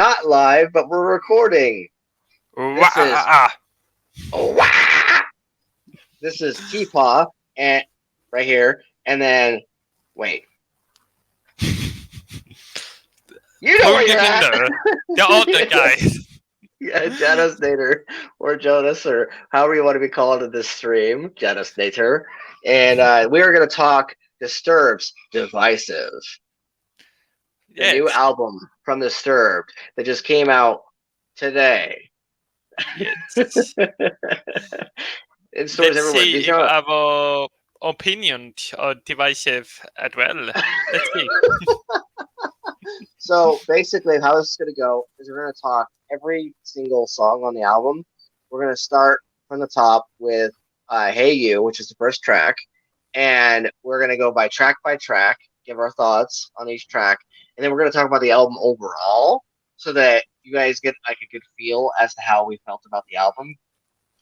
not live, but we're recording. This is this is TPAW and right here, and then wait, you know where you're at. The other guy. Yeah, Janosnator or Jonas or however you want to be called in this stream, Janosnator, and we are going to talk Disturbed's Divisive, the new Yes. album from Disturbed that just came out today. Yes. In stores Let's everywhere. see Did you if know? our opinion on Divisive as well. Let's see. So basically, how this is going to go is we're going to talk every single song on the album. We're going to start from the top with "Hey You," which is the first track, and we're going to go by track, give our thoughts on each track, and then we're going to talk about the album overall, so that you guys get like a good feel as to how we felt about the album.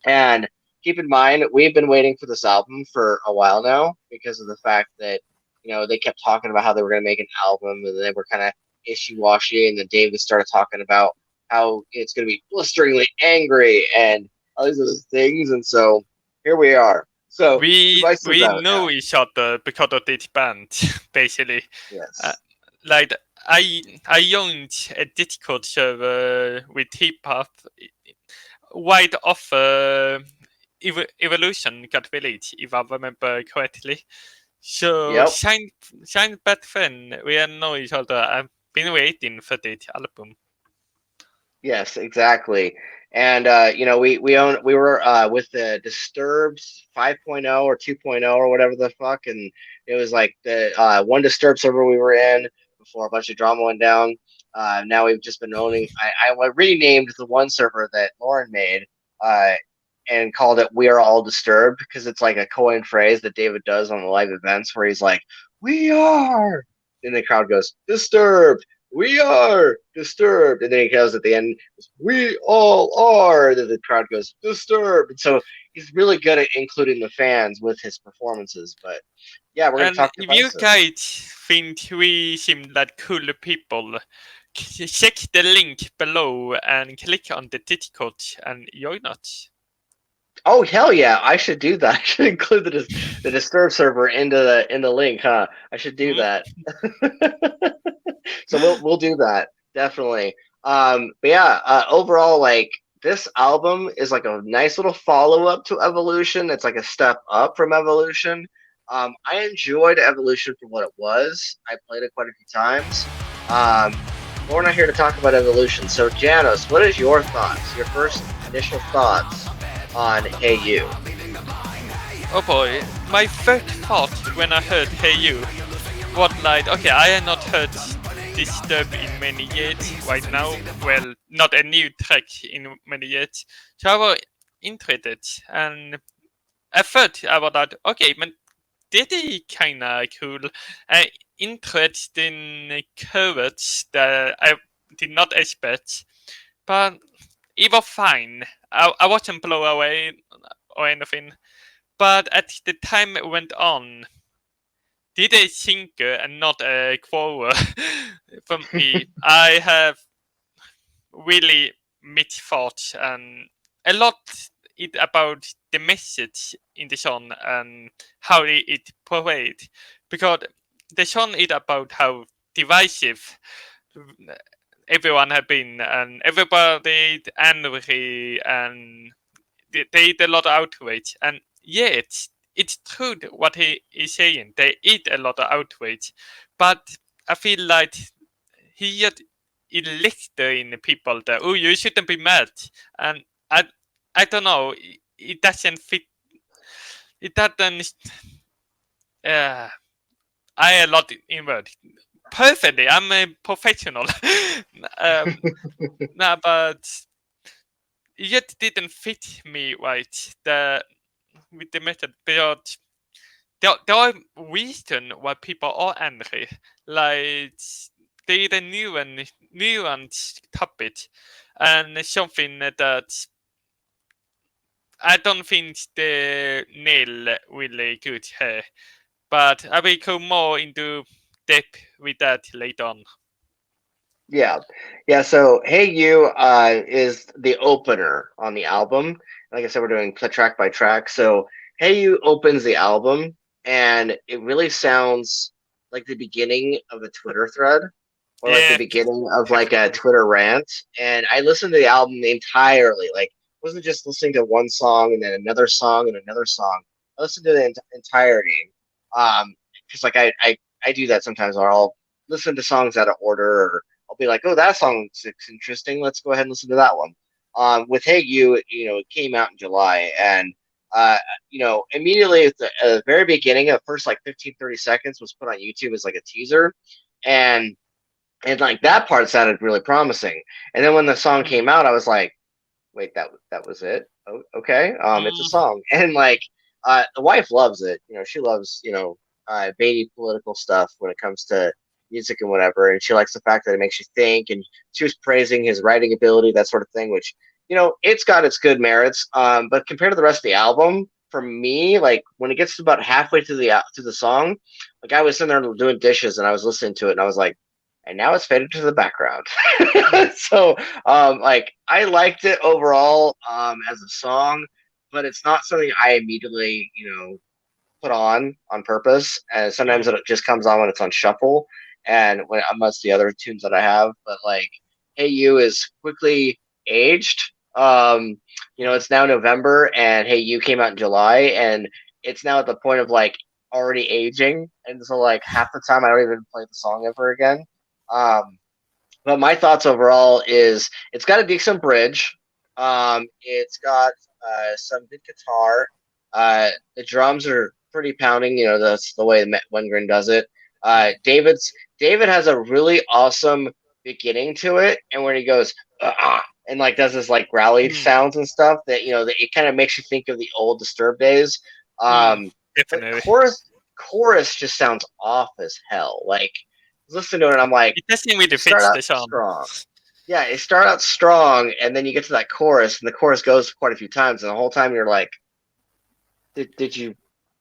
And keep in mind, we've been waiting for this album for a while now because of the fact that they kept talking about how they were going to make an album, and they were kind of wishy, and then David started talking about how it's going to be blisteringly angry and all these other things, and so here we are. So Divisive's We out know now. each other because of this band, basically. Yes. Like I joined a Discord server with T-pop right off Evolution got released, if I remember correctly. So Yep. since back then, we know each other. I've been waiting for this album. Yes, exactly. And we were with the Disturbed 5.0 or 2.0 or whatever the fuck, and it was like the one Disturbed server we were in before a bunch of drama went down. Now we've just been owning. I renamed the one server that Lauren made, and called it "We Are All Disturbed" because it's like a coin phrase that David does on the live events where he's like, "We are," and the crowd goes, "Disturbed." We are disturbed, and then he goes at the end, we all are, and then the crowd goes disturbed, and so he's really good at including the fans with his performances. But yeah, we're gonna And talk if you Divisive. guys think we seem like cool people, check the link below and click on the Discord and join us. Oh hell yeah, I should do that. I should include the Disturb server into the link, huh? I should do that. So we'll do that definitely. But yeah, overall, like this album is like a nice little follow up to Evolution. It's like a step up from Evolution. I enjoyed Evolution for what it was. I played it quite a few times. But we're not here to talk about Evolution. So Janos, what is your thoughts? Your first initial thoughts on Hey You? Oh boy, my first thought when I heard Hey You was like, okay, I have not heard Disturb in many years right now. Well, not a new track in many years. So I was interested, and at first I was like, okay, but this is kinda cool. Interesting covers that I did not expect, but it was fine. I wasn't blown away or anything. But as the time went on, did a singer and not a quover for me. I have really mixed thoughts and a lot it about the message in the song and how it portrayed. Because the song is about how divisive everyone had been and everybody angry and they did a lot of outrage, and yet it's true what he is saying. They eat a lot of outrage, but I feel like he just lecturing people that oh you shouldn't be mad, and I don't know. It doesn't fit. It doesn't. I a lot in word perfectly. I'm a professional. Nah, but it just didn't fit me right. With the method, but there are reasons why people are angry. Like they the nuanced topic and something that I don't think the nail really good here. But I will go more into depth with that later on. Yeah, yeah. So, "Hey You" is the opener on the album. Like I said, we're doing track by track. So, "Hey You" opens the album, and it really sounds like the beginning of a Twitter thread, or like the Yeah, beginning of like a definitely. Twitter rant. And I listened to the album entirely. Like, wasn't just listening to one song and then another song and another song. I listened to the entirety. Because like I do that sometimes. Or I'll listen to songs out of order, or I'll be like, oh, that song's interesting. Let's go ahead and listen to that one. With Hey You, it came out in July, and uh, immediately at the very beginning, of first like 15, 30 seconds was put on YouTube as like a teaser, and like that part sounded really promising. And then when the song came Mm, out, I was like, wait, that was it? Oh, okay, it's a mm, song, and like the wife loves it. She loves baby political stuff when it comes to music and whatever, and she likes the fact that it makes you think. And she was praising his writing ability, that sort of thing, which it's got its good merits. But compared to the rest of the album, for me, like when it gets to about halfway to the song, like I was sitting there doing dishes and I was listening to it and I was like, and now it's faded to the background. mm, So like I liked it overall as a song, but it's not something I immediately put on purpose. And sometimes it mm, just comes on when it's on shuffle, and when amongst the other tunes that I have. But like Hey You is quickly aged. It's now November, and Hey You came out in July, and it's now at the point of like already aging, and so like half the time I don't even play the song ever again. Um, but my thoughts overall is it's got a decent bridge. It's got some good guitar. The drums are pretty pounding. That's the way Wengren does it. mm, David has a really awesome beginning to it, and when he goes and like does this like growly mm, sounds and stuff, that it kind of makes you think of the old Disturbed days. mm, But definitely. chorus just sounds off as hell. Like listen to it, and I'm like, It doesn't really you start fit out the song. strong. Yeah, it start out strong, and then you get to that chorus, and the chorus goes quite a few times, and the whole time you're like, did you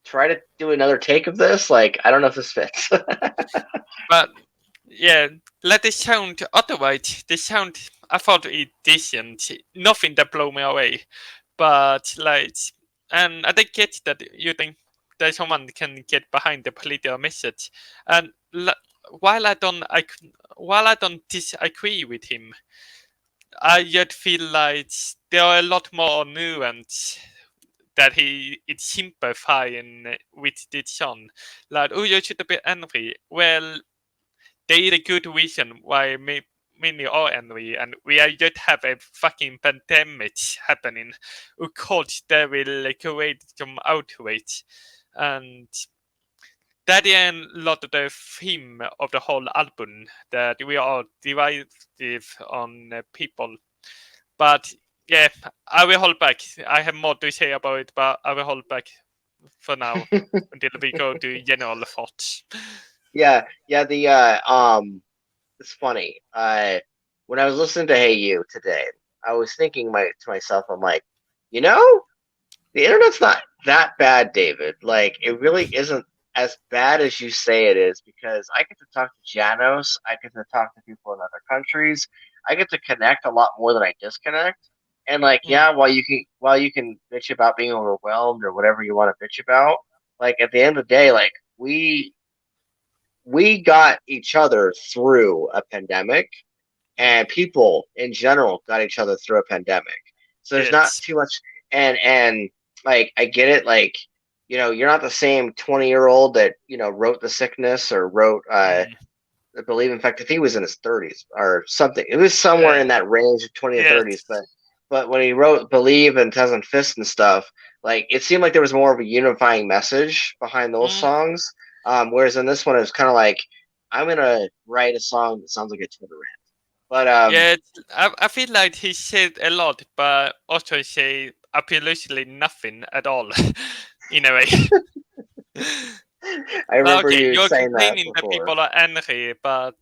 try to do another take of this? Like, I don't know if this fits. But yeah, let the sound. Otherwise, the sound I thought it decent. Nothing that blow me away. But like, and I did get that you think that someone can get behind the political message. And while I don't, while I don't disagree with him, I yet feel like there are a lot more nuance that he is sympathizing with this song. Like, oh, you should be angry. Well, there is a good reason why many are angry, and we are yet have a fucking pandemic happening. Of course, there will create some outrage, and that is a lot of the theme of the whole album that we are divisive on people. But yeah, I will hold back. I have more to say about it, but I will hold back for now until we go to general thoughts. Yeah, yeah. It's funny. When I was listening to Hey You today, I was thinking to myself, I'm like, you know, the internet's not that bad, David. Like, it really isn't as bad as you say it is, because I get to talk to Janos, I get to talk to people in other countries, I get to connect a lot more than I disconnect. And like, Mm, yeah, while you can bitch about being overwhelmed or whatever you want to bitch about, like at the end of the day, like we got each other through a pandemic, mm. and people in general got each other through a pandemic. So there's not Yes. too much, and like I get it, like you're not the same 20-year-old that wrote The Sickness, or wrote Mm, I believe, in fact, I think he was in his 30s or something. It was somewhere uh, in that range of 20 to yes. 30s, but when he wrote Believe and Tez and Fist and stuff, like it seemed like there was more of a unifying message behind those Mm, songs. Whereas in this one, it was kind of like, I'm gonna write a song that sounds like a Twitter rant. But yeah, I feel like he said a lot, but also say absolutely nothing at all, in a way. I Well, remember okay, you you're saying that complaining that before. people are angry, but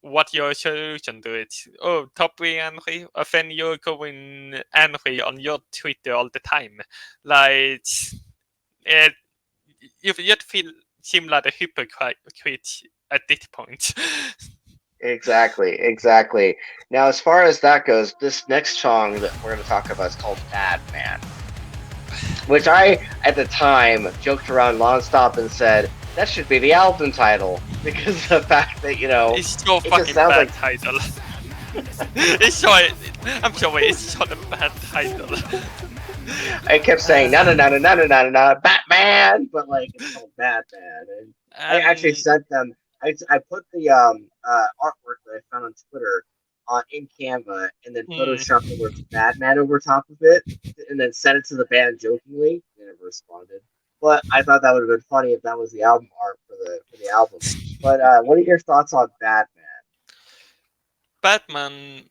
what your solution to it? Oh, top three angry? Or then you're going angry on your Twitter all the time. Like, uh, you feel seem like a hypocrite at this point. Exactly, exactly. Now, as far as that goes, this next song that we're going to talk about is called "Bad Man," which I, at the time, joked around nonstop and said that should be the album title because of the fact that It's so it just fucking sounds bad like title. it's so. I'm sorry. It's so a bad title. I kept saying no, no, no, no, no, no, no, no, Batman, but like it's called Batman. And I actually And sent them. I put the artwork that I found on Twitter on in Canva, and then mm, photoshopped the words Batman over top of it, and then sent it to the band jokingly. They never responded, but I thought that would have been funny if that was the album art for the album. But what are your thoughts on Batman? Batman.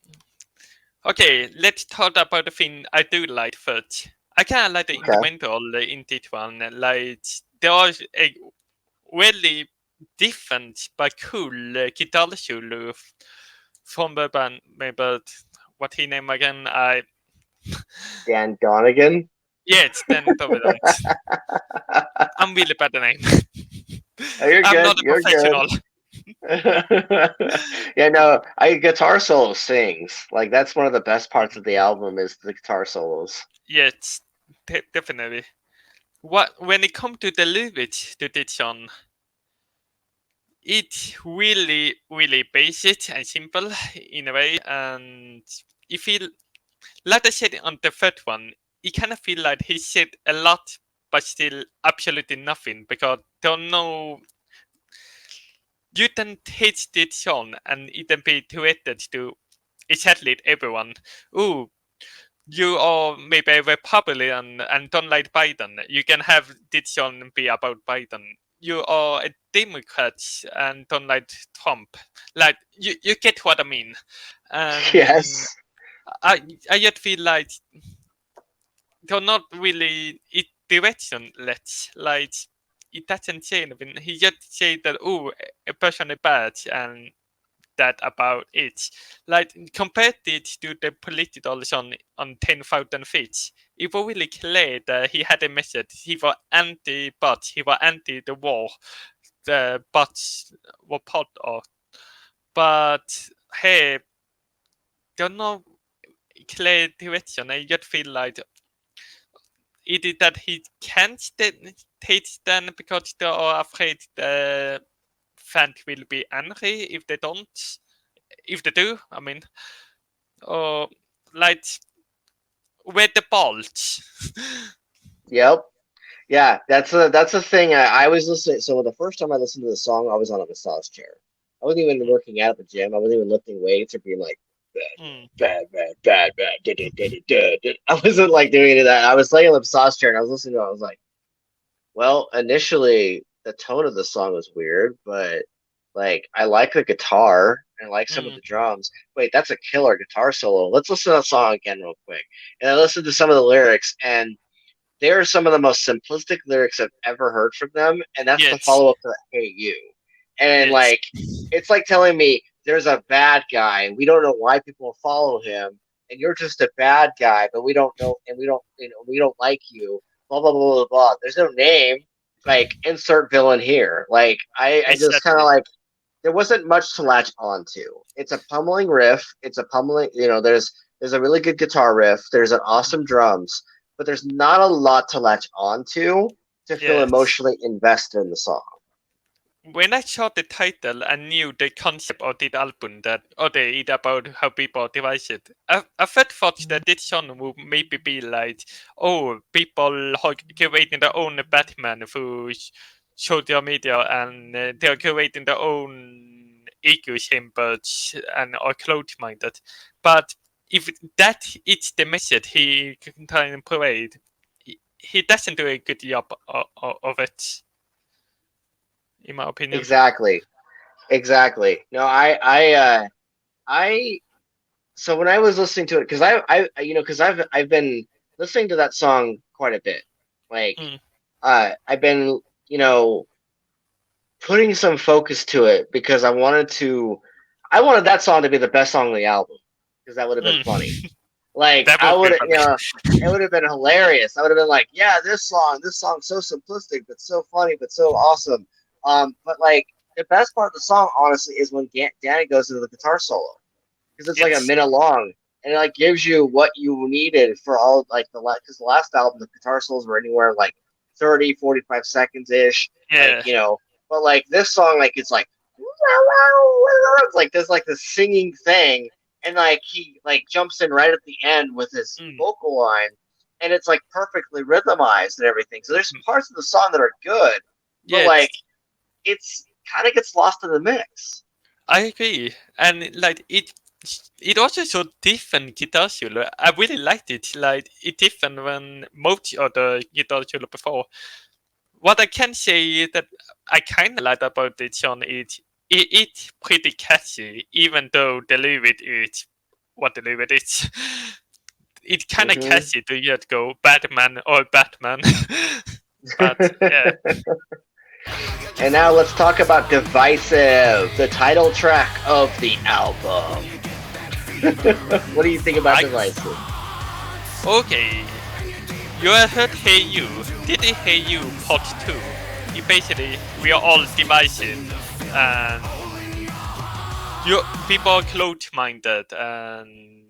Okay, let's talk about the thing I do like first. I kind of like the Okay, instrumental in this one. Like there was a really different but cool guitar solo from the band. But what he name again? I Dan Donegan. Yeah, it's Dan Providence. I'm really bad at name. Oh, you're I'm good. not a You're good. professional. Yeah, no, I guitar solo sings. Like that's one of the best parts of the album is the guitar solos. Yes, definitely. What when it comes to the lyrics to this song, it's really basic and simple in a way, and you feel like I said on the third one, you kind of feel like he said a lot, but still absolutely nothing because there are no. You can take this song and it can be tweeted to exactly everyone. Ooh, you are maybe a Republican and don't like Biden. You can have this song be about Biden. You are a Democrat and don't like Trump. Like you get what I mean. And Yes. I yet feel like they're not really directionless. Like it doesn't say anything. He just say that a person is bad and that about it. Like compared it to the political on 10,000 feet, it was really clear that he had a message. He was anti-but, he was anti the war the bots were part of. But hey, there's no clear direction. I just feel like it is that he can't take them because they are afraid the fans will be angry if they don't. If they do, I mean, or like with the bolts. Yep. Yeah, that's a thing. I was listening. So the first time I listened to the song, I was on a massage chair. I wasn't even working out at the gym. I wasn't even lifting weights or being like Mm, bad, bad, bad, bad, bad, I wasn't like doing any of that. I was laying on the massage chair and I was listening to it. I was like, well, initially the tone of the song was weird, but like I like the guitar and I like some of mm, the drums. Wait, that's a killer guitar solo. Let's listen to the song again real quick. And I listened to some of the lyrics and they are some of the most simplistic lyrics I've ever heard from them, and that's the yes, follow up to "Hey You," and yes, like it's like telling me there's a bad guy and we don't know why people follow him, and you're just a bad guy, but we don't know, and we don't like you. Blah blah blah blah blah. There's no name. Like insert villain here. Like I just kind of exactly. like there wasn't much to latch onto. It's a pummeling riff. It's a pummeling. There's a really good guitar riff. There's an awesome drums, but there's not a lot to latch onto to feel Yes. emotionally invested in the song. When I saw the title, I knew the concept of the album that, it about how people devise it. I first thought that this song would maybe be like, people are creating their own Batman through social media and they're creating their own ego chambers and are closed minded. But if that is the message he can provide, he doesn't do a good job of it, in my opinion. Exactly, exactly. No, I. So when I was listening to it, because because I've been listening to that song quite a bit. Like, Mm. I've been, putting some focus to it because I wanted that song to be the best song on the album because that would have been funny. Mm. Like That I would be would, funny. it would have been hilarious. I would have been like, yeah, this song's so simplistic but so funny but so awesome. But like the best part of the song, honestly, is when Danny goes into the guitar solo because it's like a It's minute long, and it like gives you what you needed for all like because the last album the guitar solos were anywhere like 30, 45 seconds ish, like yeah. but like this song like it's like it's like there's like this singing thing, and like he like jumps in right at the end with his Mm, vocal line, and it's like perfectly rhythmized and everything. So there's mm, parts of the song that are good, but like yes, it's kind of gets lost in the mix. I agree, and like it also so different guitar solo. I really liked it. Like it different when most other guitar solo before. What I can say that I kind of like about this song is it's pretty catchy, even though the lyric is what the lyric is. It's kind of Hmm. catchy to just go Batman or Batman, but yeah, And now let's talk about Divisive, the title track of the album. What do you think about I Divisive? okay. You heard Hey You. Did it Hey You Part 2? You basically, we are all divisive and you people are close-minded and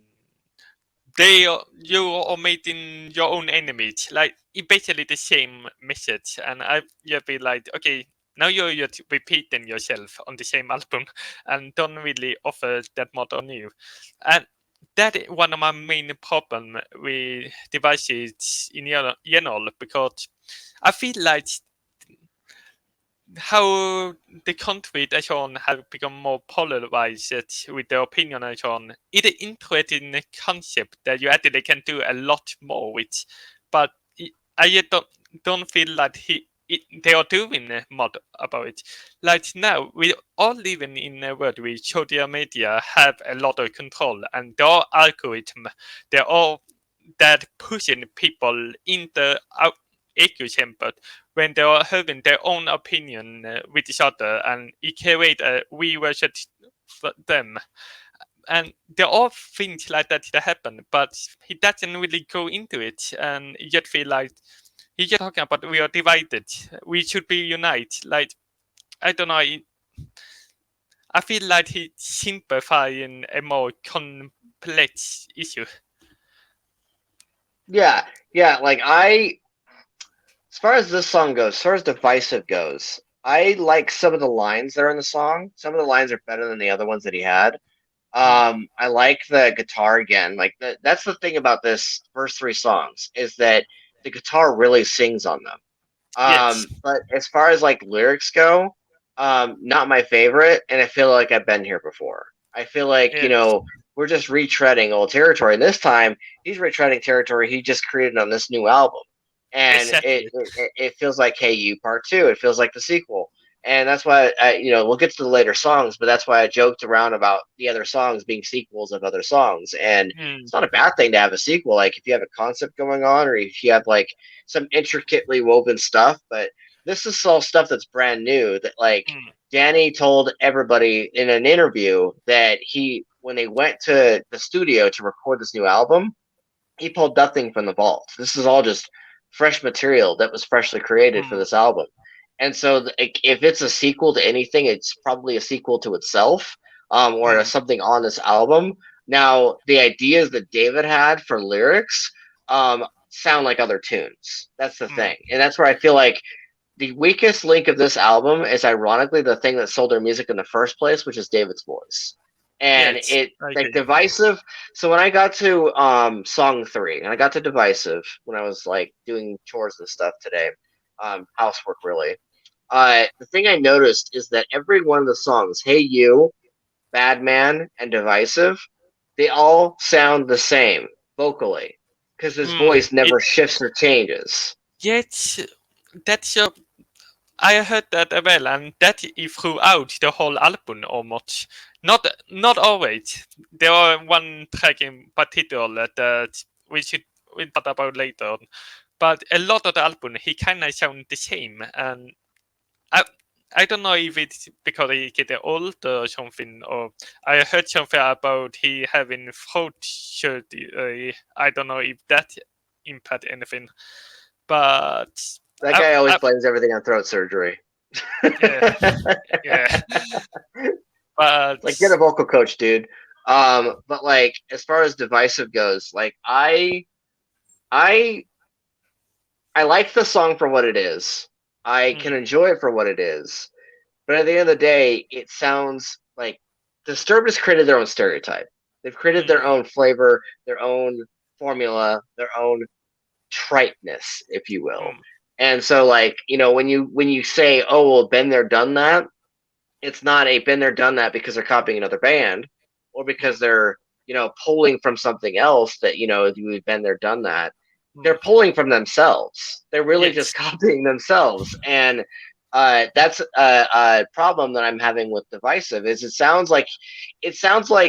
you are making your own enemies. Like it basically the same message, and you be like, okay, now you're just repeating yourself on the same album, and don't really offer that much on you, and that is one of my main problem with devices in general because I feel like how the country and so on have become more polarized with their opinion and so on. It's an interesting concept that you actually can do a lot more with, but I yet don't feel like they are doing much about it. Like now, we all living in a world where social media have a lot of control, and there are algorithms. They're all that pushing people in the echo chamber when they are having their own opinion with each other and it create a we versus them, and there are things like that happen, but he doesn't really go into it, and you just feel like he's just talking about we are divided, we should be united. Like I don't know, I feel like he simplifying a more complex issue. Yeah, yeah. Like as far as this song goes, as far as Divisive goes, I like some of the lines that are in the song. Some of the lines are better than the other ones that he had. Mm, I like the guitar again. Like that's the thing about this first three songs is that the guitar really sings on them. yes. But as far as like lyrics go, not my favorite, and I feel like I've been here before. I feel like Yes. we're just retreading old territory. And this time, he's retreading territory he just created on this new album, and Exactly. it feels like Hey You Part Two. It feels like the sequel, and that's why we'll get to the later songs, but that's why I joked around about the other songs being sequels of other songs, and Mm, it's not a bad thing to have a sequel. Like if you have a concept going on, or if you have like some intricately woven stuff, but this is all stuff that's brand new that like mm, Danny told everybody in an interview that he when they went to the studio to record this new album, he pulled nothing from the vault. This is all just fresh material that was freshly created for mm, this album. And so if it's a sequel to anything, it's probably a sequel to itself, or mm, something on this album. Now, the ideas that David had for lyrics sound like other tunes. That's the mm. thing. And that's where I feel like the weakest link of this album is ironically the thing that sold their music in the first place, which is David's voice. And Yes, it I like agree. Divisive. So when I got to song three and I got to Divisive when I was like doing chores and stuff today, housework really. The thing I noticed is that every one of the songs, Hey You, Bad Man, and Divisive, they all sound the same vocally because his Mm, voice never shifts or changes. yes, that's I heard that as well, and that is throughout the whole album almost. Not always. There are one track in particular that we talk about later on, but a lot of the album he kind of sound the same, and I I don't know if it's because he get old or something, or I heard something about he having throat surgery. I don't know if that impact anything, but That I, guy always I blames everything on throat surgery. Yeah, yeah. But Like, get a vocal coach, dude. But like, as far as Divisive goes, like, I I like the song for what it is. I can mm, enjoy it for what it is. But at the end of the day, it sounds like Disturbed has created their own stereotype. They've created mm, their own flavor, their own formula, their own triteness, if you will. mm, And so, like, when you say, "Oh, well, been there, done that," it's not a been there, done that because they're copying another band, or because mm, they're pulling from something else that you've been there, done that. They're mm. pulling from themselves. They're really just Yes. copying themselves, and that's a problem that I'm having with Divisive. Is it sounds like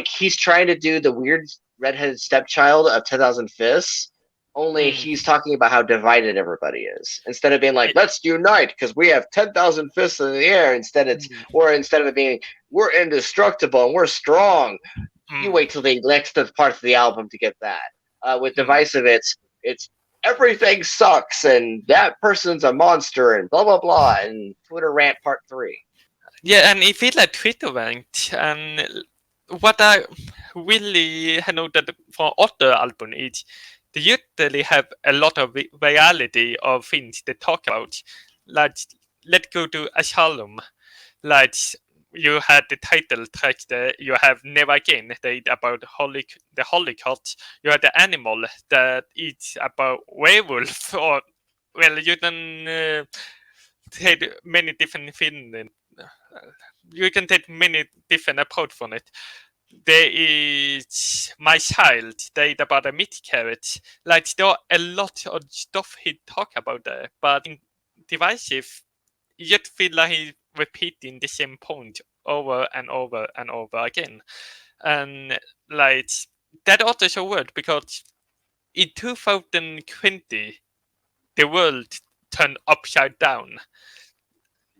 he's trying to do the weird redheaded stepchild of 10,000 Fists, only Mm. he's talking about how divided everybody is. Instead of being like, let's unite because we have 10,000 fists in the air, Mm, instead of it being, we're indestructible and we're strong. You mm, wait till the next part of the album to get that. With mm. Divisive, it's everything sucks and that person's a monster and blah blah blah and Twitter rant part 3. Yeah, and it feels like Twitter ranked. And what I really have noted for other album is they usually have a lot of reality of things they talk about. Like, let's go to Asylum. Like, you had the title track there, you have Never Again, that about the Holocaust. You had the Animal, that it's about werewolf, or, well, you can take many different things. You can take many different approach from it. There is My Child, that is about a miscarriage. Like, there are a lot of stuff he talk about there, but in Divisive, you just feel like he's repeating the same point over and over and over again. And like, that also so weird because in 2020 the world turned upside down.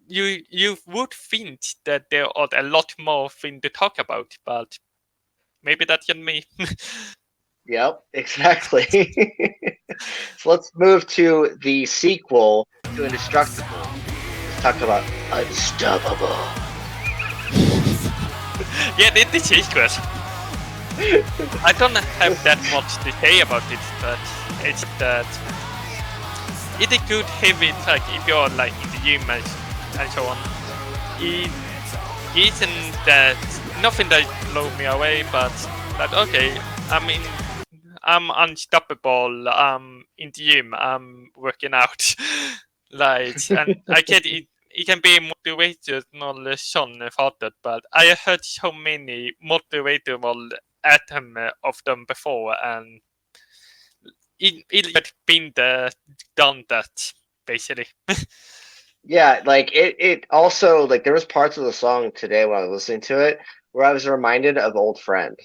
You would think that there are a lot more things to talk about, but maybe that's just me. Yep, exactly. So let's move to the sequel to Indestructible. Let's talk about Unstoppable. Yeah, this is good. I don't have that much to say about it, but it's that it's a good heavy track if you're like in the gym and so on. It isn't that nothing that blow me away, but that okay. I mean, I'm unstoppable. I'm in the gym. I'm working out, like, and I get it. It can be motivational son father, but I heard so many motivational atom of them before, and it had been done that basically. Yeah, like it also, like, there was parts of the song today when I was listening to it where I was reminded of Old Friend.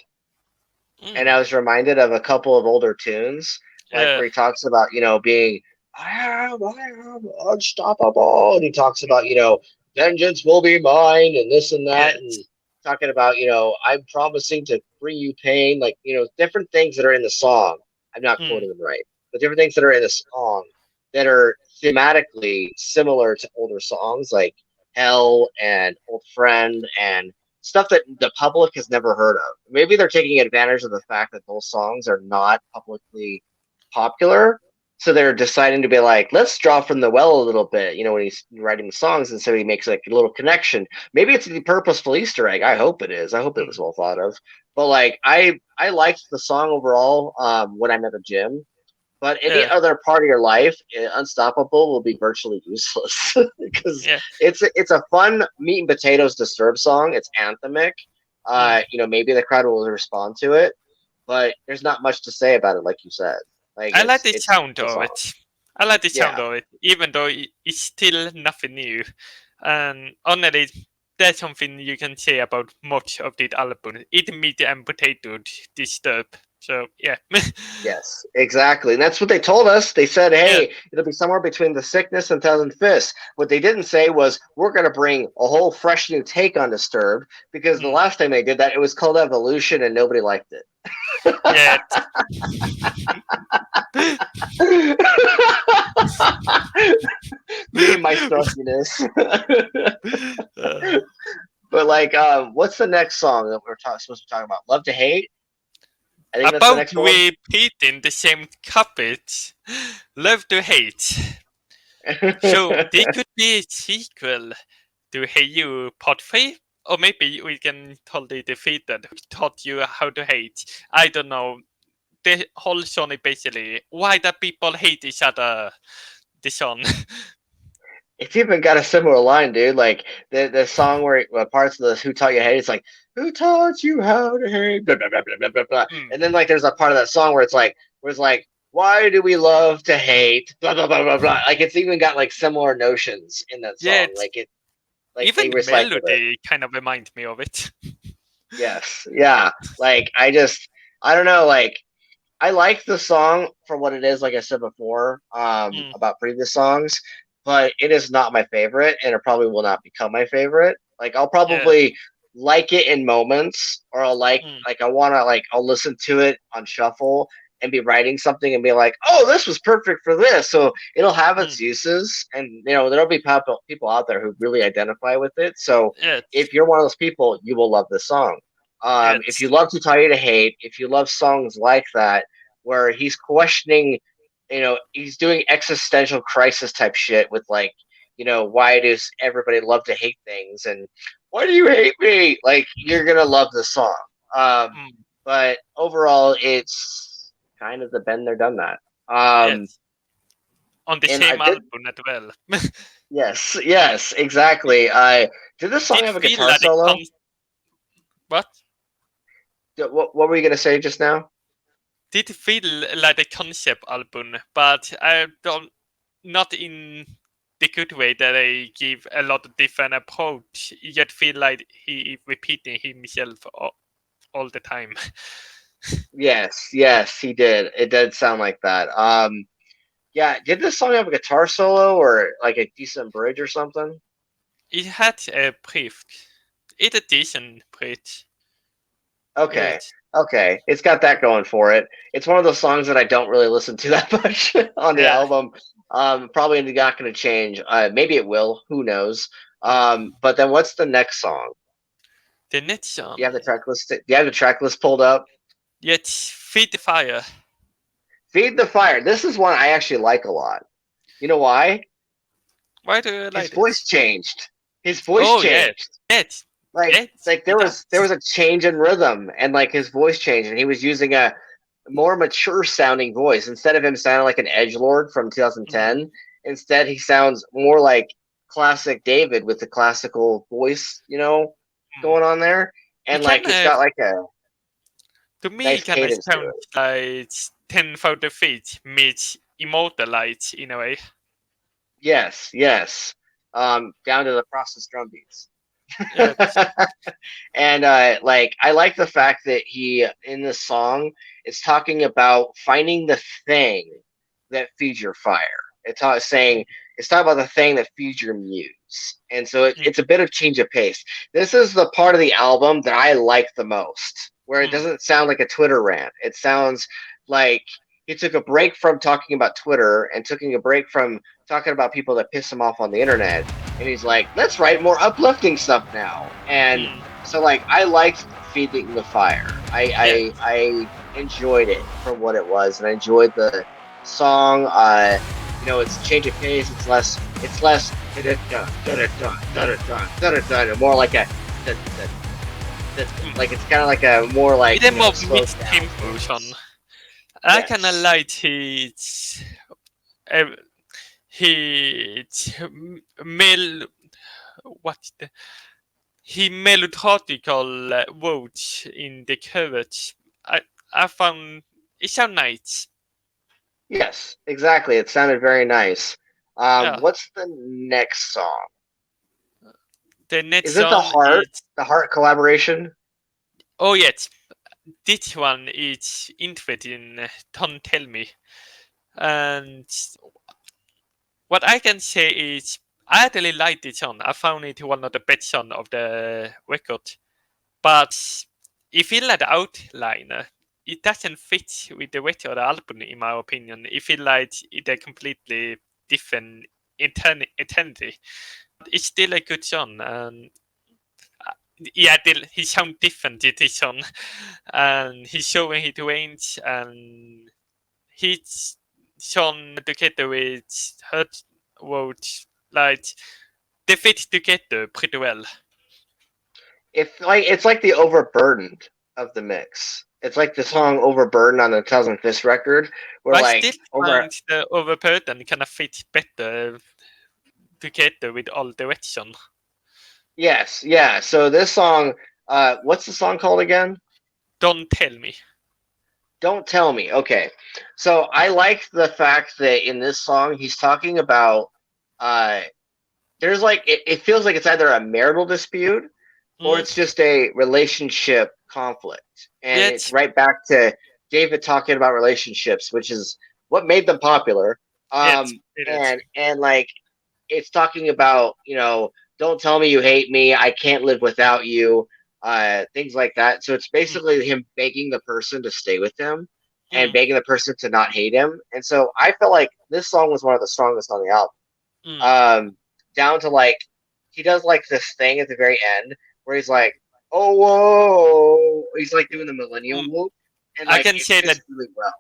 And I Mm, was reminded of a couple of older tunes, like yeah. where he talks about, being I am unstoppable, and he talks about, vengeance will be mine, and this and that, Yes. and talking about, I'm promising to bring you pain, like, different things that are in the song. I'm not Mm, quoting them right, but different things that are in the song that are thematically similar to older songs, like Hell and Old Friend and stuff that the public has never heard of. Maybe they're taking advantage of the fact that those songs are not publicly popular. So they're deciding to be like, let's draw from the well a little bit, when he's writing the songs. And so he makes like a little connection. Maybe it's a purposeful Easter egg. I hope it is. I hope it was mm, well thought of. But like, I liked the song overall when I'm at the gym. But any yeah. other part of your life, Unstoppable will be virtually useless because Yeah. it's a fun meat and potatoes Disturbed song. It's anthemic. Mm. Maybe the crowd will respond to it, but there's not much to say about it, like you said. Like I like it's the it's sound a of song. it. I like the sound Yeah, of it, even though it's still nothing new. And honestly, there's something you can say about much of the album. It meat and potato disturb. So yeah. yes, exactly. And that's what they told us. They said, Yeah. hey, it'll be somewhere between The Sickness and Thousand Fists. What they didn't say was, we're going to bring a whole fresh new take on Disturbed, because the Mm. last time they did that, it was called Evolution and nobody liked it. Yeah. Me and my stuffiness. Uh, But like, what's the next song that we're supposed to talk about? Love to Hate. I think that's the about next one. repeating the same couplets, love to hate. So they could be a sequel to Hey You Part 3, or maybe we can totally defeat that. Who taught you how to hate? I don't know. The whole song is basically why do people hate each other? The song. It's even got a similar line, dude. Like the song where parts of the "Who Taught You Hate." It's like, "Who taught you how to hate?" Blah, blah, blah, blah, blah, blah, blah. Mm. And then like there's a part of that song where it's like, "Why do we love to hate?" Blah blah blah blah blah. Like it's even got like similar notions in that Yeah, song. Like they even the recycled it. melody kind of reminds me of it. Yes, yeah. Like I don't know. Like I like the song for what it is, like I said before, Mm, about previous songs, but it is not my favorite, and it probably will not become my favorite. Like I'll yeah. probably like it in moments, or Mm, I wanna like I'll listen to it on shuffle and be writing something and be like, oh, this was perfect for this. So it'll have mm, its uses, and there'll be people out there who really identify with it. So yes, if you're one of those people, you will love this song. If you yes. love To Tell You to Hate, if you love songs like that, where he's questioning, he's doing existential crisis type shit with like, why does everybody love to hate things and why do you hate me? Like you're gonna love the song. Um, Mm, but overall, it's kind of the been there, done that. yes. On the And I same did, album as well. yes, yes, exactly. I did this song Did have a feel guitar like solo? what? What were you gonna say just now? Did feel like a concept album, but I don't not in the good way that I give a lot of different approach. Yet feel like he repeating himself all the time. Yes, yes, he did. It did sound like that. Yeah, did this song have a guitar solo or like a decent bridge or something? It had a brief. It's a decent bridge. Okay, It okay, it's got that going for it. It's one of those songs that I don't really listen to that much on the yeah. album. Probably not going to change. Maybe it will. Who knows? Mm. But then what's the next song? The next Do you have song. the track list? Do you have the track list pulled up? Yet feed the fire. Feed the Fire. This is one I actually like a lot. You know why? Why do you His like voice this? changed. His voice Oh yeah. changed. Yes. like Yes. like It there does. was a change in rhythm and like his voice changed and he was using a more mature sounding voice instead of him sounding like an edge lord from Mm. 2010. Instead he sounds more like classic David with the classical voice, Mm. going on there, It and can like it's got like a to me nice kind of cadence to sound it. like 10,000 feet meets immortalized in a way. Yes, yes. Down to the processed drum beats. Yes. And like I like the fact that he in this song is talking about finding the thing that feeds your fire. It's talking about the thing that feeds your muse, and so Mm. it's a bit of change of pace. This is the part of the album that I like the most, where it Mm. doesn't sound like a Twitter rant. It sounds like he took a break from talking about Twitter and taking a break from talking about people that piss him off on the internet, and he's like, let's write more uplifting stuff now. And Mm. so like I liked Feeding the Fire. Yeah. I enjoyed it for what it was, and I enjoyed the song. It's a change of pace. It's less and more like a Mm. like it's kind of like a more like It's a more slowed mixed down tempo song. pace. I kind of Yes, like uh, his mel what the he melodical words in the chorus. I I found it sound nice. yes, exactly. It sounded very nice. Yeah. What's the next song? The next Is it song is The Heart collaboration? oh yes, this one is interesting. Don't tell me. And what I can say is I really like this song. I found it one of the best song of the record. But it feels like the outline. It doesn't fit with the rest of the album, in my opinion. It feels like it's a completely different. eternity. It's still a good song, and yeah, he sounds different in this song, and he's showing his range, and he's song together with her words, like they fit together pretty well. It's like the Overburdened of the mix. It's like the song Overburdened on the Thousand Fist record, where But I still like over. find the overburden kind of fit better together with all direction. Yes, yeah. So this song, what's the song called again? Don't tell me. Don't Tell Me. Okay. So I like the fact that in this song he's talking about uh there's like it feels like it's either a marital dispute or Mm, it's just a relationship conflict. And yeah, it's right back to David talking about relationships, which is what made them popular. it is. And like it's talking about, don't tell me you hate me, I can't live without you, things like that. So it's Mm, basically him begging the person to stay with him and mm, begging the person to not hate him. And so I felt like this song was one of the strongest on the album. mm. Down to like he does like this thing at the very end where he's like, "Oh whoa," he's like doing the Mm. Millennium Loop, and I like can it say that. fits really well.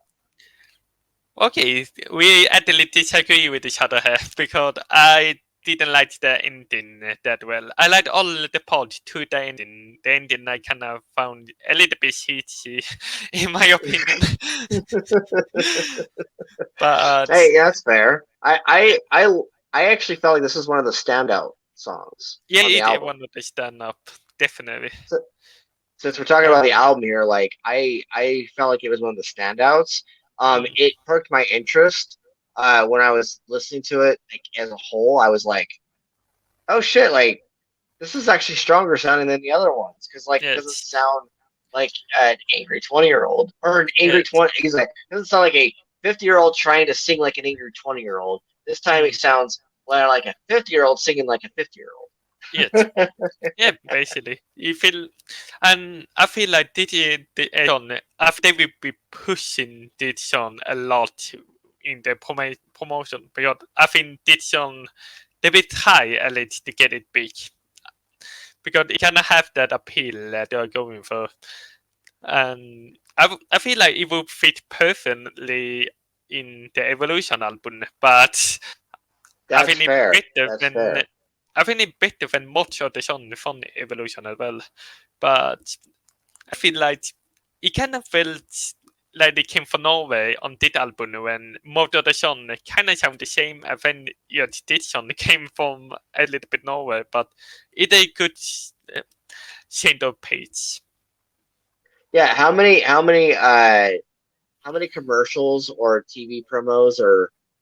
Okay, we actually disagree with each other here because I didn't like the ending that well. I liked all the parts to the ending. The ending I kind of found a little bit shitty, in my opinion. But Hey, yeah, that's fair. I actually felt like this is one of the standout songs yeah, on the it album. wanted to stand up, definitely. So, since we're talking about the album here, like I felt like it was one of the standouts. Mm, It perked my interest when I was listening to it like as a whole. I was like, oh shit, like this is actually stronger sounding than the other ones because like it doesn't yes, sound like an angry 20-year-old or an angry yes, 20. He's like it doesn't sound like a 50-year-old trying to sing like an angry 20-year-old. This time it mm, sounds like a 50-year-old singing like a 50-year-old. yes. Yeah, basically, you feel, and I feel like this is the song. After they will be pushing this song a lot in the promotion because I think this song they will try a little to get it big because it kind of have that appeal that they are going for, and I feel like it will fit perfectly in the Evolution album, but I That's think it fair. better That's than fair. I think it better than much of the song from Evolution as well. But I feel like it kind of felt like they came from Norway on this album when most of the song kind of sound the same as when this song came from a little bit Norway, but it's a good uh, change of pace. Yeah. How many commercials or TV promos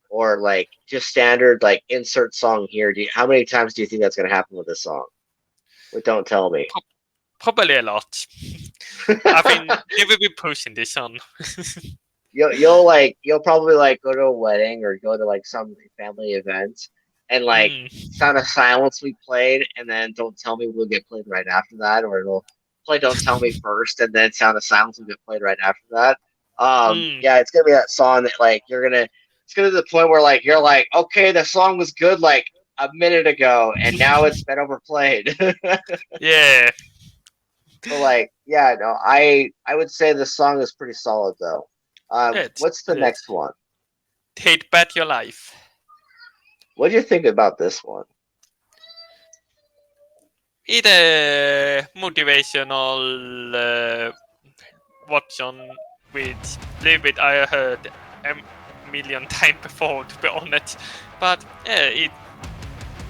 or like just standard like insert song here? How many times do you think that's gonna happen with this song? With Don't Tell Me. Probably a lot. I think they will be pushing this on. You'll probably like go to a wedding or go to like some family event and like Mm, Sound of Silence we played and then Don't Tell Me will get played right after that, or it'll play Don't Tell Me first and then Sound of Silence will get played right after that. mm, Yeah, it's gonna be that song that like it's gonna be the point where like you're like, okay, the song was good like a minute ago and now it's been overplayed. yeah, But like, yeah, no, I would say the song is pretty solid though. it, What's the it is. next one? Take back your life. What do you think about this one? It's a motivational watch on with live with I heard a million times before to be honest. But yeah,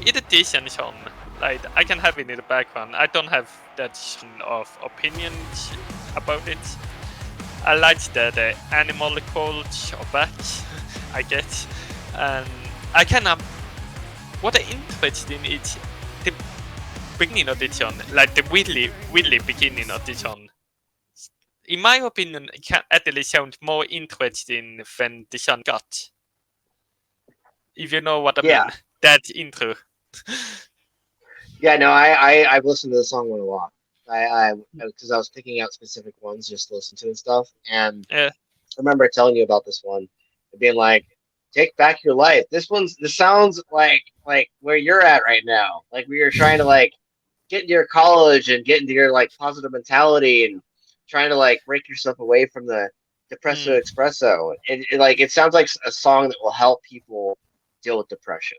it's a decent song. Like I can have it in the background. I don't have that sort of opinions about it. I like that the animal quotes are back, I guess. And I kind of what I interesting is the beginning of the song, like the really beginning of the song. In my opinion, it can actually sound more interesting than the song got. If you know what I Yeah, mean, that intro. yeah, no, I've listened to the song a lot. I because I was picking out specific ones just to listen to and stuff, and Yeah, I remember telling you about this one, and being like, Take Back Your Life. This sounds like where you're at right now. Like we are trying to like get into your college and get into your like positive mentality and trying to like break yourself away from the depresso Mm, espresso. Like it sounds like a song that will help people deal with depression.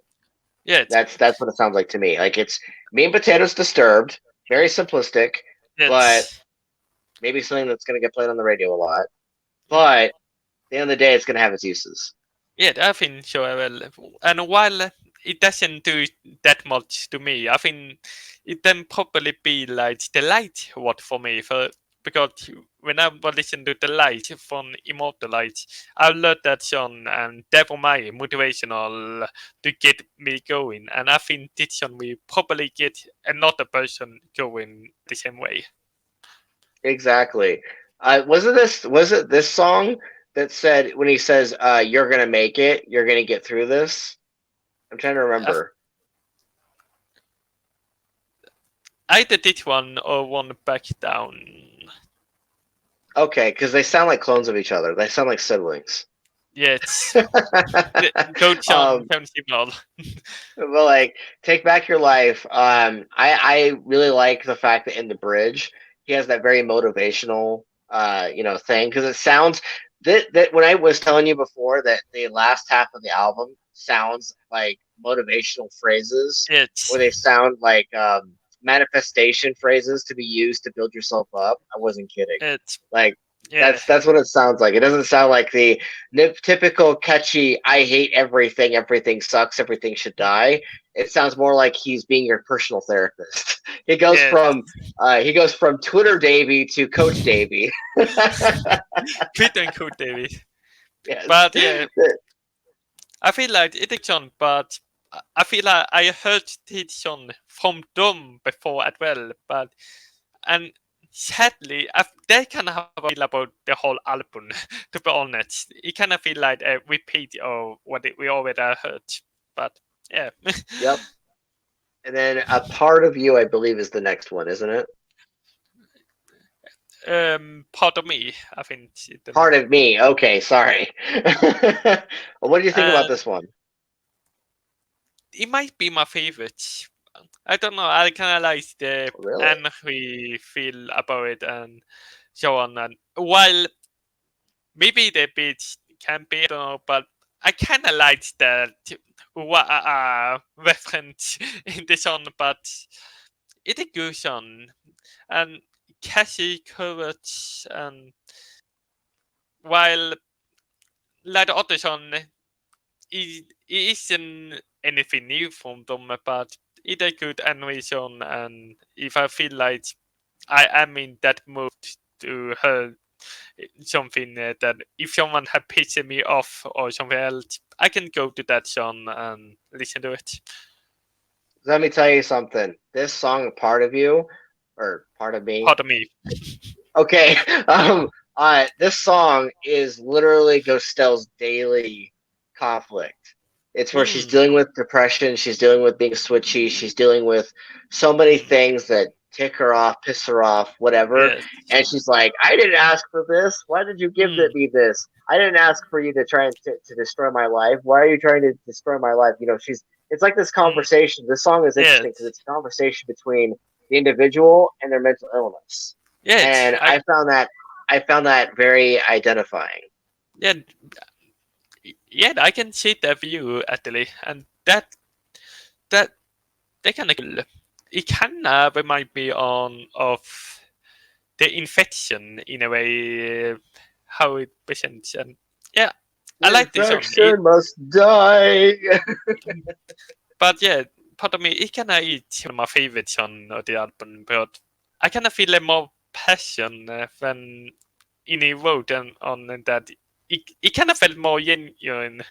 yeah, That's what it sounds like to me. Like it's meat and potatoes disturbed, very simplistic, but it's maybe something that's going to get played on the radio a lot. But at the end of the day, it's going to have its uses. yeah, I think so as well. And while it doesn't do that much to me, I think it then probably be like the light what for me for because when I was listening to the light from Immortal Light, I learned that song and that was my motivational to get me going. And I think this song will probably get another person going the same way. Exactly. Was it this song that said when he says, "You're gonna make it, you're gonna get through this"? I'm trying to I, remember. either this one or one back down. Okay, because they sound like clones of each other. They sound like siblings. Yeah, it's Coach on um, Council. but like, take back your life. I really like the fact that in the bridge he has that very motivational, thing because it sounds that when I was telling you before that the last half of the album sounds like motivational phrases, or It's they sound like manifestation phrases to be used to build yourself up. I wasn't kidding. it's Like yeah, that's what it sounds like. It doesn't sound like the typical catchy "I hate everything, everything sucks, everything should die." It sounds more like he's being your personal therapist. He goes yeah, from Twitter Davy to Coach Davy. fit and cool, David. Yes. But yeah, I feel like it is on, but I feel like I heard this on from them before as well. But and sadly, they kind of have a feel about the whole album. To be honest, it kind of feel like a repeat of what we already heard. But yeah, Yep. And then a part of you, I believe, is the next one, isn't it? part of me, I think. Part of me. Okay, sorry. What do you think Uh, about this one? it might be my favorite. I don't know. I kind of like the Really? angry feel about it and so on. And while maybe the beats can be, I don't know, but I kind of like the reference in the song, but it's a good song. And catchy courage, and while like the other song, it isn't anything new from them, but it's a good animation. And if I feel like I am in that mood to hear something that if someone had pissed me off or something else, I can go to that song and listen to it. Let me tell you something. This song, "Part of You," or "Part of Me." Pardon me. Okay. This song is literally Ghostel's daily conflict. It's where she's Hmm. dealing with depression, she's dealing with being switchy, she's dealing with so many Hmm. things that tick her off, piss her off, whatever. Yes. And she's like, "I didn't ask for this. Why did you give Hmm. me this? I didn't ask for you to try and to destroy my life. Why are you trying to destroy my life?" It's like this Hmm. conversation. This song is interesting because Yes. it's a conversation between the individual and their mental illness, Yes. and I found that very identifying. Yeah. Yeah. I can see that view actually, and that they kind of cool. It kind of remind me on of the infection in a way, how it presents, and yeah, I The like this one. It, infection must die. but yeah, part of me it kind of is one of my favorites on the album, but I kind of feel a more passion when in a wrote and on that. It kind of felt more genuine,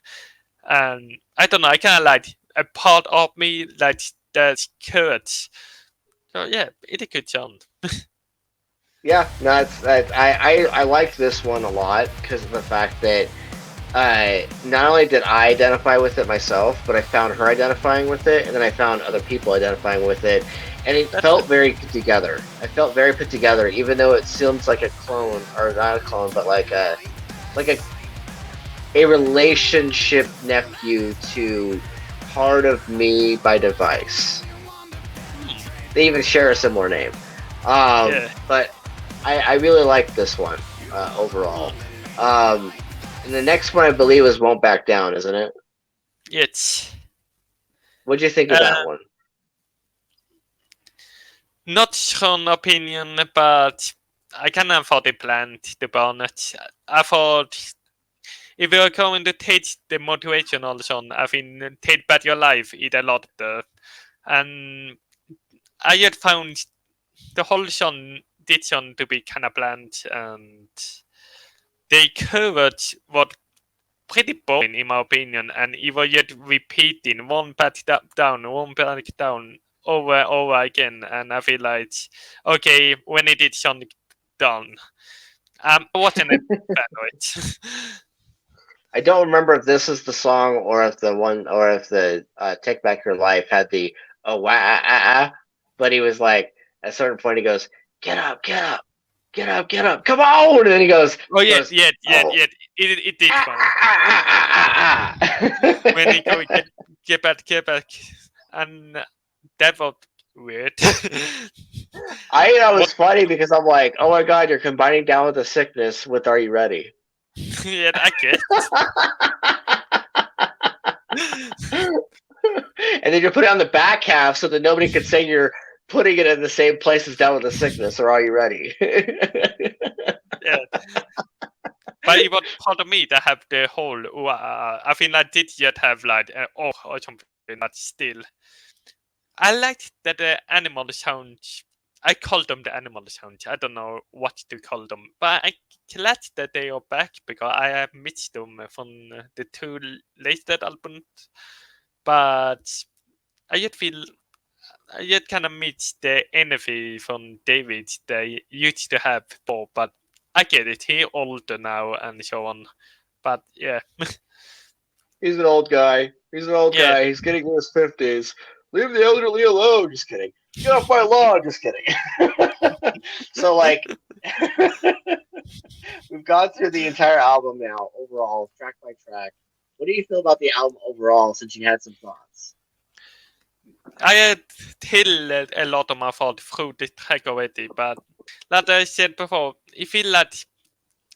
and I don't know. I kind of like a part of me like that courage. So yeah, it's a good song. Yeah, no, I liked this one a lot because of the fact that not only did I identify with it myself, but I found her identifying with it, and then I found other people identifying with it, and it That's felt very put together. I felt very put together, even though it seems like a clone, or not a clone, but like a a relationship nephew to Part of Me by Device. They even share a similar name. Yeah. But I really like this one overall. Mm. And the next one I believe is Won't Back Down, isn't it? It's What'd you think of that uh, one? not strong opinion, but I kind of thought they planned the bonnet. I thought if you're going to take the motivational song, I think Take Back Your Life is a lot better. And I had found the whole song did song to be kind of bland, and they covered what pretty boring in my opinion, and it was yet repeating one back down, one back down over and over again, and I feel like okay, when it did sound done, I wasn't a fan of it. I don't remember if this is the song or if the one or if the Take Back Your Life had the oh wah ah, ah, ah, but he was like at a certain point he goes get up, get up, get up, get up, come on, and then Oh he yeah, goes yeah, yeah, oh yeah. It did ah, one ah, ah, ah, ah, when he go ah. get back, and that was weird. I thought it What? was funny because I'm like, oh my god, you're combining Down with the Sickness with Are You Ready? Yeah, I guess. And then you put it on the back half so that nobody could say you're putting it in the same place as Down with the Sickness or Are You Ready? Yeah. But it was part of me that have the whole. I think I did yet have like oh or something, but still, I liked that the animal sounds. I call them the animal sounds. I don't know what to call them, but I glad that they are back because I have missed them from the two latest albums. But I yet feel I yet kind of miss the energy from David they used to have before. But I get it. He older now and so on. But yeah, He's an old guy. He's an old yeah, guy. He's getting in his 50s. Leave the elderly alone. Just kidding. Get off my lawn. Just kidding. So, like, we've gone through the entire album now, overall, track by track. What do you feel about the album overall since you had some thoughts? I had till a lot of my thought through the track already. But like I said before, I feel like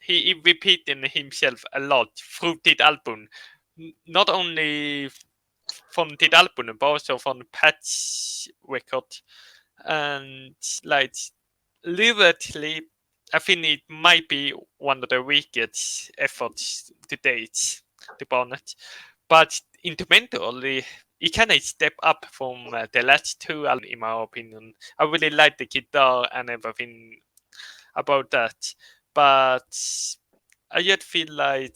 he repeating himself a lot through the album. Not only from the album, but also from Patch record. And like lyrically, I think it might be one of the weakest efforts to date, to be honest. But instrumentally, it kind of step up from the last two albums, in my opinion. I really like the guitar and everything about that, but I yet feel like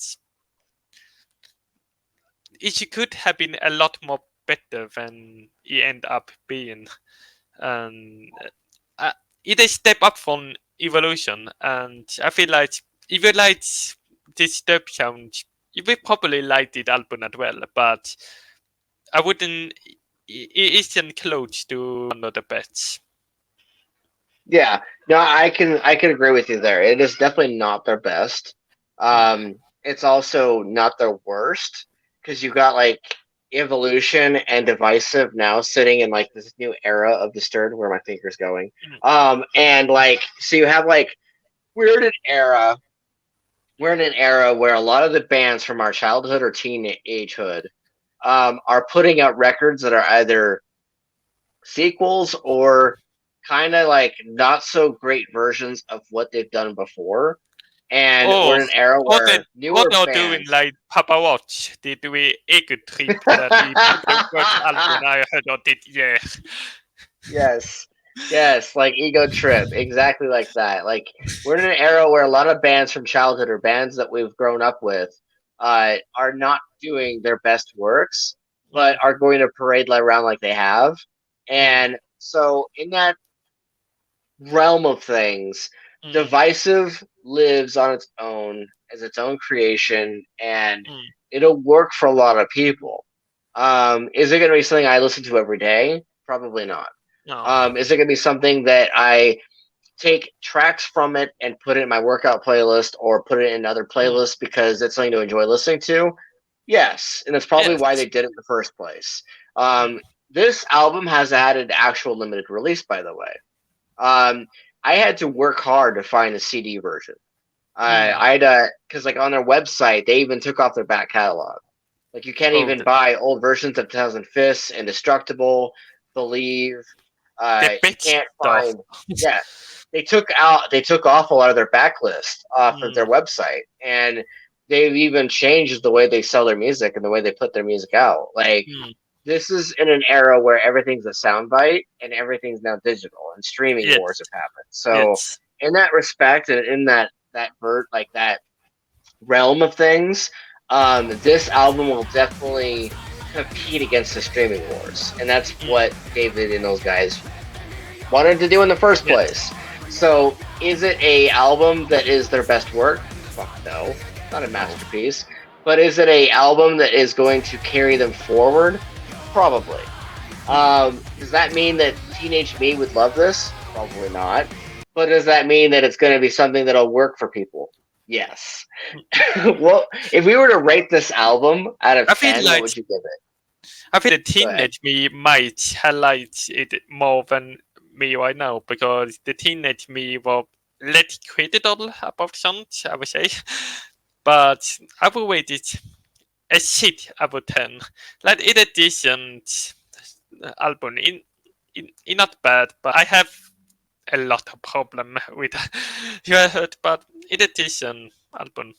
it could have been a lot more better than it end up being. And uh, it is step up from evolution, and I feel like if you like this step sound, you will probably like the album as well. But I wouldn't. It isn't close to one of the best. Yeah, no, I can agree with you there. It is definitely not their best. Mm, It's also not their worst because you got like Evolution and Divisive now sitting in like this new era of Disturbed where my finger's going. mm. And like so you have like we're in an era we're in an era where a lot of the bands from our childhood or teenagehood are putting out records that are either sequels or kind of like not so great versions of what they've done before. And we're Oh, in an era where what newer are doing bands, like Papa Watch? Did we ego trip that he put the worst album I heard of it? Yeah. yes, yes, like Ego Trip, exactly like that. Like we're in an era where a lot of bands from childhood or bands that we've grown up with are not doing their best works, but Mm, are going to parade around like they have. mm, And so in that realm of things, mm, Divisive lives on its own as its own creation, and mm. it'll work for a lot of people. Is it going to be something I listen to every day? Probably not. No. Is it going to be something that I take tracks from it and put it in my workout playlist or put it in other Mm. playlists because it's something to enjoy listening to? Yes, and that's probably why Yes. they did it in the first place. Mm. This album has had an actual limited release, by the way. Um, I had to work hard to find the CD version. Mm. I had because like on their website, they even took off their back catalog. Like you can't Oh, even buy old versions of 2000 Fists, Indestructible, Believe. the You big can't stuff. find. Yeah, they took off a lot of their backlist off of their Mm. website, and they've even changed the way they sell their music and the way they put their music out. Like Mm. this is in an era where everything's a soundbite and everything's now digital and streaming wars Yes. have happened. So Yes. in that respect and in that realm of things, this album will definitely compete against the streaming wars, and that's Mm. what David and those guys wanted to do in the first Yes. place. So, is it a album that is their best work? Fuck no, not a No. masterpiece. But is it a album that is going to carry them forward? Probably. Mm. Does that mean that teenage me would love this? Probably not. But does that mean that it's going to be something that'll work for people? Yes. Well, if we were to rate this album out of I feel 10, what like would you give it? the Go ahead. teenage me might highlight it more than me right now because the teenage me was less critical about songs, I would say. But I will rate it a shit out of 10. Like it a decent album. In not bad, but I have a lot of problem with you heard, but it a decent album.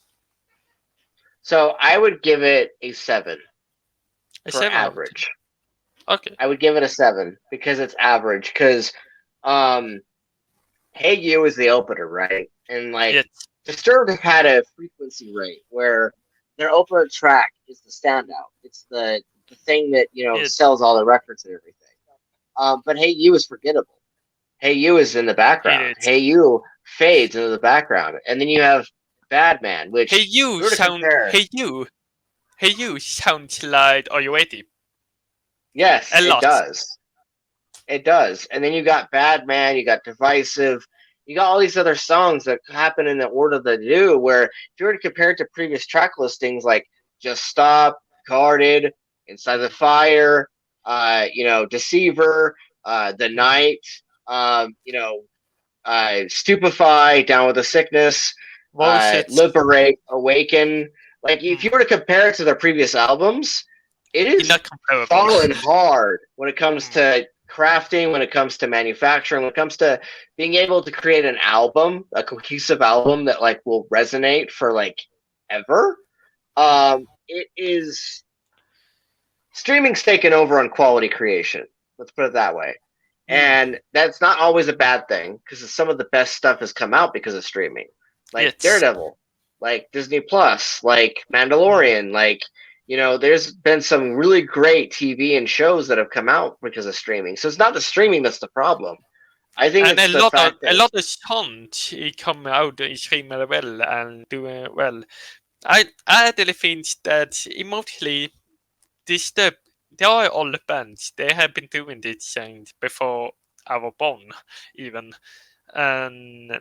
So I would give it a 7 A for 7 out of 10. average. Okay. I would give it a 7 because it's average. Because um, Hey You is the opener, right? And like Yes. Disturbed had a frequency rate where their opener track is the standout. It's the thing that Yes. sells all the records and everything. But Hey You is forgettable. Hey You is in the It background. is. Hey You fades into the background, and then you have Bad Man, Hey which if you we were to sound compare, hey you. Hey you sounds like Are You Ready? yes, A it lot. does. It does. And then you got Bad Man, you got Divisive, you got all these other songs that happen in the order that they do, where if you were to compare it to previous track listings like Just Stop, Guarded, Inside the Fire, Deceiver, The Mm. Night, Stupefy, Down with the Sickness, Was it Liberate, Awaken. Like, if you mm, were to compare it to their previous albums, it is not comparable? fallen hard when it comes Mm. to crafting, when it comes to manufacturing, when it comes to being able to create an album, a cohesive album that like will resonate for like ever. Mm. It is streaming's taken over on quality creation. Let's put it that way. Mm. And that's not always a bad thing because some of the best stuff has come out because of streaming, like Yes. Daredevil, like Disney Plus, like Mm. Mandalorian, like there's been some really great TV and shows that have come out because of streaming. So it's not the streaming that's the problem. I think And it's the fact a that lot of songs come out extremely well and doing well. I actually think that mostly they are all bands. They have been doing these things before I was born, even. And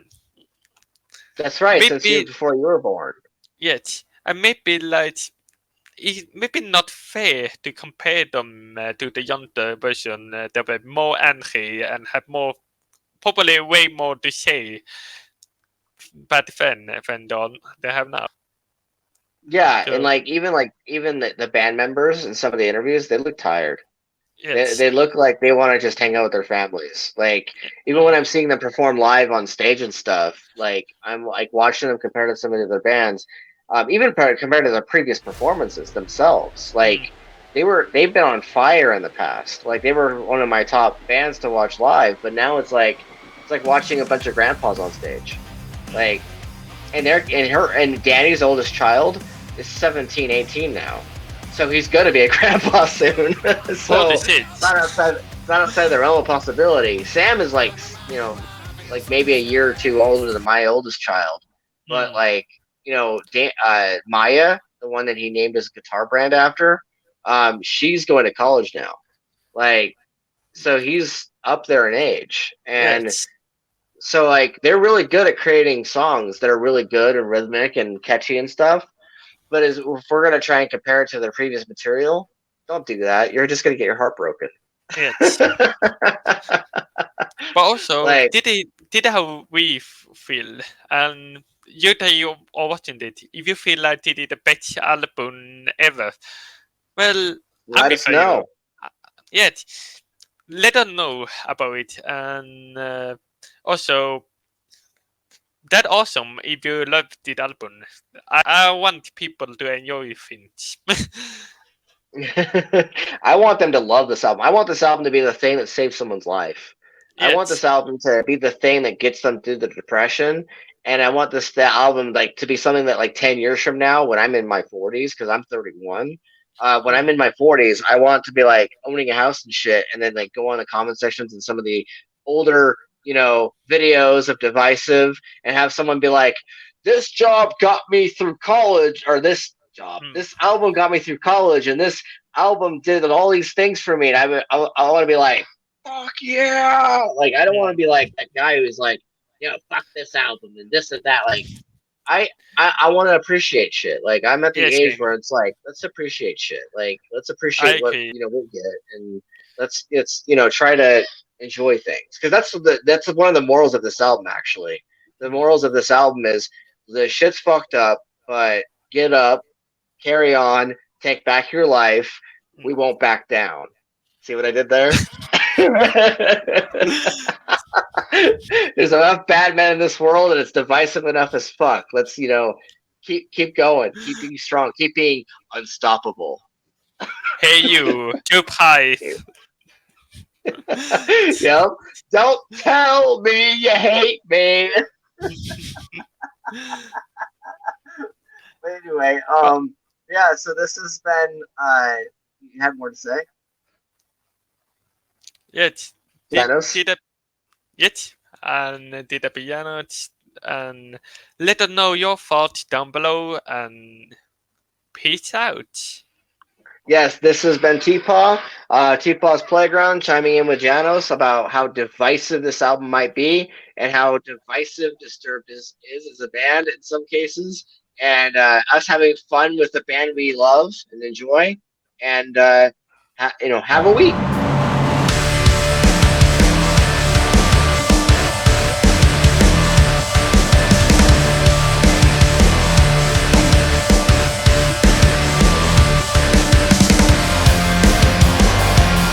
that's right. Since you maybe before you were born. yes, and maybe like it maybe not fair to compare them to the younger version that were more angry and had more probably way more to say bad than they have now. Yeah, and So, like even the band members in some of the interviews, they look tired. yes. They look like they want to just hang out with their families. Like even when Mm, I'm seeing them perform live on stage and stuff, like I'm like watching them compared to some of the other bands, even compared to their previous performances themselves. Like mm, they've been on fire in the past. Like they were one of my top bands to watch live, but now it's like watching a bunch of grandpas on stage. mm. Like and Danny's oldest child is 17, 18 now. So he's going to be a grandpa soon. Holy So shit. it's not outside the realm of possibility. Sam is like, like maybe a year or two older than my oldest child. But Mm, like, Maya, the one that he named his guitar brand after, she's going to college now. Like, so he's up there in age. And yes. So like they're really good at creating songs that are really good and rhythmic and catchy and stuff. But if we're gonna try and compare it to their previous material, don't do that. You're just gonna get your heart broken. Yes. But also, Like, did how we feel, and you that you are watching it, if you feel like this is the best album ever, well, let happy us for you. know. Yet, let us know about it, and also that awesome if you love this album. I want people to enjoy things. I want them to love this album. I want this album to be the thing that saves someone's life. I want Yes. this album to be the thing that gets them through the depression. And I want the album like to be something that like 10 years from now, when I'm in my 40s, because I'm 31. When I'm Mm. in my 40s, I want to be like owning a house and shit, and then like go on the comment sections and some of the older, videos of Divisive, and have someone be like, "This job got me through college," or Mm. this album got me through college, and this album did all these things for me, and I want to be like, fuck yeah! Like, I don't want to Mm. be like that guy who's like, fuck this album and this and that. Like, I want to appreciate shit. Like, I'm at the Yes, age where it's like, let's appreciate shit. Like, let's I appreciate what agree. we get, and let's try to enjoy things, because that's one of the morals of this album. Actually, the Mm. morals of this album is the shit's fucked up, but get up, carry on, take back your life. We Mm. won't back down. See what I did there? There's enough bad men in this world, and it's divisive enough as fuck. Let's keep going, keep being strong, keep being unstoppable. Hey, you, too high. Yep. Don't tell me you hate me. But anyway, But yeah. So this has been. You have more to say, yet, Janos? did a yet, and did a piano, and let us know your thoughts down below, and peace out. Yes, this has been TPAW, TPAW's Playground, chiming in with Janos about how divisive this album might be, and how divisive Disturbed is as a band in some cases, and us having fun with the band we love and enjoy, and have a week.